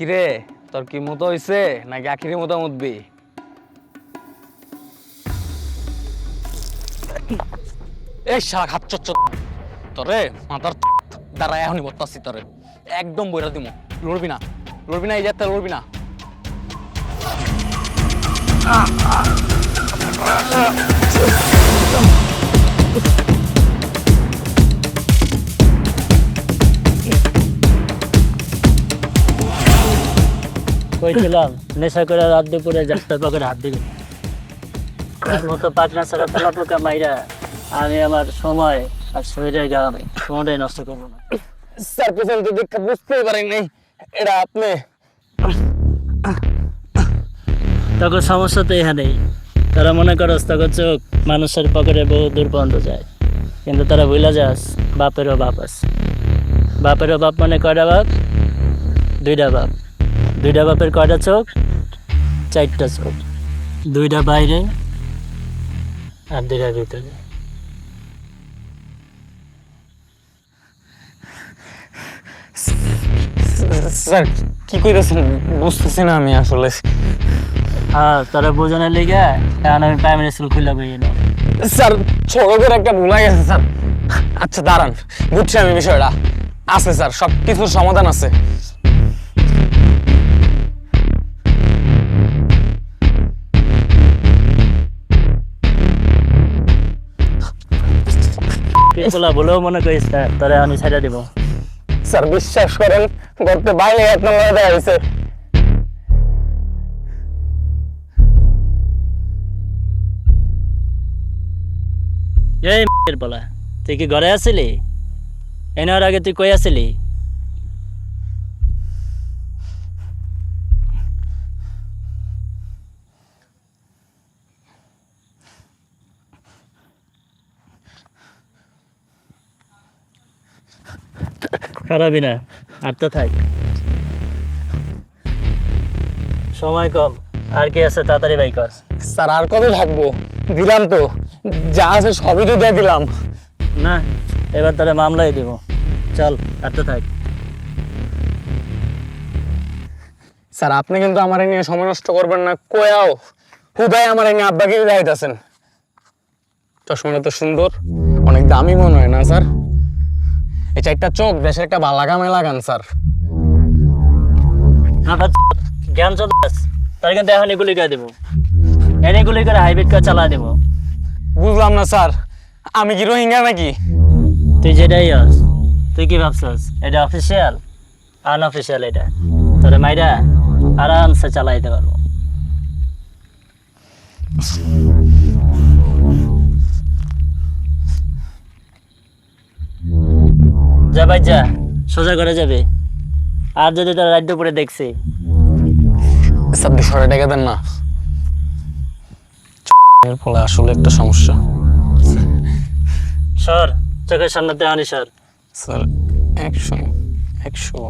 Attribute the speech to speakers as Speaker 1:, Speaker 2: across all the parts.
Speaker 1: কিরে তোর কি মতো হইছে নাকি আখিরি মতো মুতবি? এই শালা খাচ্ছ তোরে মাথার দ্বারা এখনই বত্তাছি তোরে একদম বইরা দিমু। লড়বি না এই যাত্রা লড়বি না।
Speaker 2: কইছিলাম নেশা করে রাত দুপুরে যাত্রা পকেটে হাত দিবি মতো পাটনা ছাড়া পোলা পোকা মাইরা আমি আমার সময় আর শরীরের গাম কোনটাই নষ্ট করবো না।
Speaker 1: স্যার পেছনে তো দেখতে বুঝতেই পারেন নাই এটা আপনি।
Speaker 2: তখন সমস্যা তো এখানেই, তারা মনে করস তখন চোখ মানুষের পকেটে বহু দূর পর্যন্ত যায়, কিন্তু তারা ভুলে যাস বাপেরও বাপ আছে। বাপেরও বাপ মানে কয়টা বাপ? দুইটা বাপ। দুইটা বাপের কয়টা চোখ? চারটা চোখ, দুইটা বাইরে আর দুইটা ভিতরে।
Speaker 1: স্যার কি কইতেছেন বুঝতেছি না আমি আসলে।
Speaker 2: হ্যাঁ, তারা বোঝানোর লেগে এখন আমি প্রাইমারি স্কুল খুলে বই এলাম।
Speaker 1: স্যার ছোট করে একটা ভুল হয়ে গেছে স্যার। আচ্ছা দাঁড়ান, বুঝছি আমি বিষয়টা। আছে স্যার, সব কিছুর সমাধান আছে।
Speaker 2: বলেও মনে করিস না তারা আমি ছেড়ে দিব।
Speaker 1: স্যার বিশ্বাস করেন গর্তে বাইরে আপনার দেখা হয়েছে।
Speaker 2: এই বলা, তুই কি ঘরে আসিলি? এনার আগে তুই কই আসিলি? খারাপই না, আটটা থাক, সময় কম। আর কি আছে তাড়াতাড়ি বাই কর।
Speaker 1: স্যার আর কত থাকবো? দিলাম তো, যা আছে সবই তো দিয়ে দিলাম।
Speaker 2: না, এবার তাহলে মামলাই দিব। চল, আটটা থাক।
Speaker 1: স্যার আপনি কিন্তু আমার নিয়ে সময় নষ্ট করবেন না। কোয়াও হুদায় আমার নিয়ে আব্বাকে যাইতেছেন। চশমাটা তো সুন্দর, অনেক দামি মনে হয় না স্যার? এই চারটা চোখ দেশের একটা ভালো কামে লাগান স্যার।
Speaker 2: জ্ঞান চল, তার কিন্তু এখন এগুলি করে দেবো, এনে গুলি করে হাইব্রিড কার চালা দেবো।
Speaker 1: বুঝলাম না স্যার, আমি কি রোহিঙ্গা নাকি?
Speaker 2: তুই যেটাই আস, তুই কি ভাবছস এটা অফিসিয়াল আনঅফিসিয়াল? এটা তোরে মাইরা আরামসে চালাইতে পারবো। যা ভাই যা, সোজা করে যাবে। আর যদি তোর রাজ্য উপরে দেখছি
Speaker 1: স্যার 200 টাকা দেন না, এর ফলে আসলে একটা সমস্যা।
Speaker 2: সর, চোখের সামনে আনি সর।
Speaker 1: স্যার 100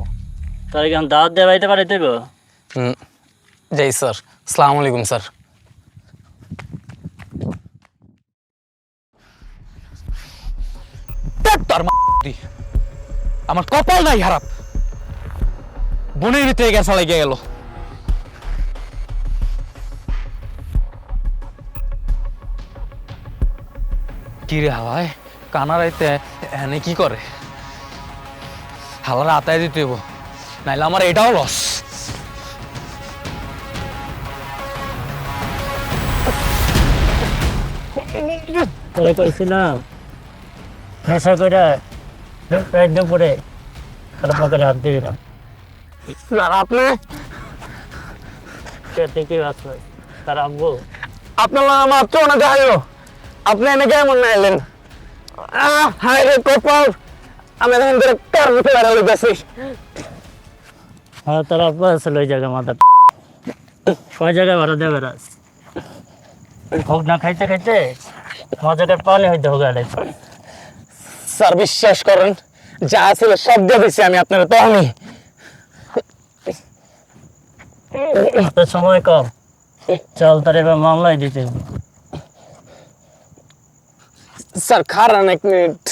Speaker 2: তোর কি দাওয়াত দেওয়া বাড়িতে পারে দেবো?
Speaker 1: যাই স্যার। আসসালামু আলাইকুম স্যার। আমার কপাল নাই খারাপ, বোনের ভিতরে গেছা লেগে গেল। কি রে হাওয়ায় কানারাইতে এনে কি করে? হালার আতায় দিতে হইব, নাইলে আমার এটাও লস।
Speaker 2: তোরে কইছিলাম নেশা করে একদম পরে খারাপ করে হাত দিবি না।
Speaker 1: স্যার আপনি
Speaker 2: তুই কি ভাবছিস তার আব্বু?
Speaker 1: আপনার মাত্র না দেখাইল আপনি এনে কেমন না এলেন? হায় রে কপাল, আমি এখন ধরে কার মুখে বেড়া হইতেছি।
Speaker 2: হ্যাঁ তোর আব্বা আছে ওই জায়গায় মাথা কয় জায়গায় ভাড়া দেবে রাস হোক না খাইতে খাইতে মজাটার পানি হইতে হোক আরে
Speaker 1: স্যার বিশ্বাস করেন, যা ছিল সব দিয়ে দিছি আমি আপনার, তো আমি
Speaker 2: তোর সময় কম, চল তার এবার মামলাই দিতে হবে।
Speaker 1: স্যার খারান 1 মিনিট,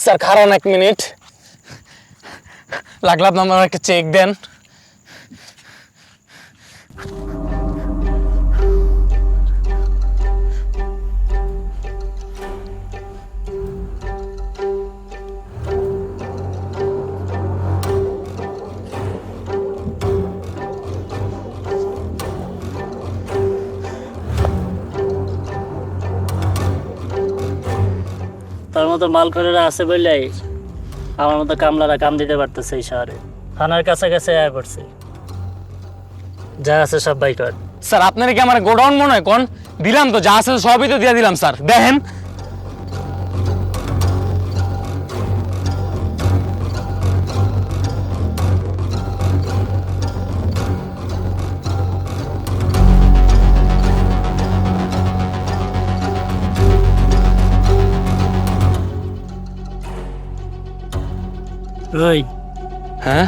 Speaker 1: স্যার খারান 1 মিনিট, লাগলে আপনি আমার একটা চেক দেন।
Speaker 2: তোর মতো মাল করে আছে বললেই আমার মতো কামলারা কাম দিতে পারতেছে এই শহরে। থানার কাছে কাছে আয় পড়ছে, যা আছে সব বাই কর।
Speaker 1: স্যার আপনার কি আমার গোডাউন মনে হয়? কোন দিলাম তো, যা আছে সবই তো দিয়ে দিলাম স্যার, দেখেন।
Speaker 2: ওই
Speaker 1: হ্যাঁ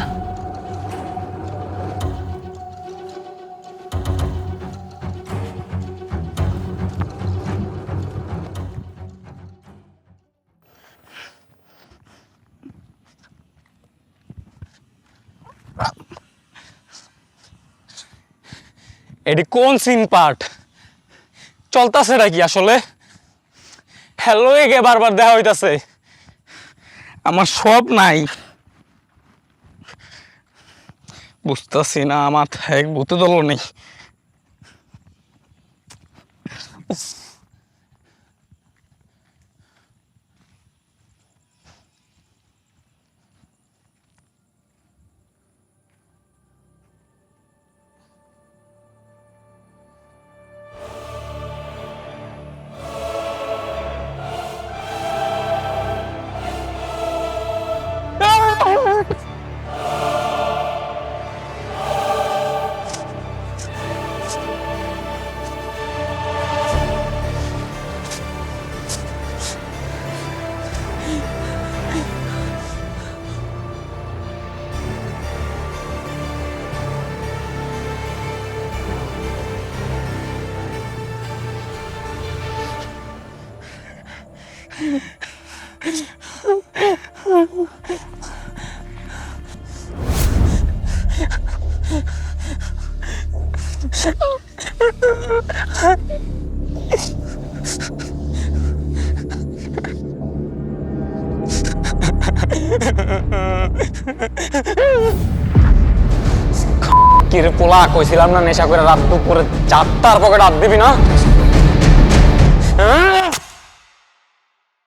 Speaker 1: এটি কোন সিন পার্ট চলতেছে নাকি আসলে? হ্যালো এগে বারবার দেখা হইতাছে, আমার সব নাই, বুঝতেছি না, আমার এক ভূতে দল নেই। কিরে পোলা, কইছিলাম না নেশা করে রাত দুপুরে 4টার পকেট হাত দিবি না? হ্যাঁ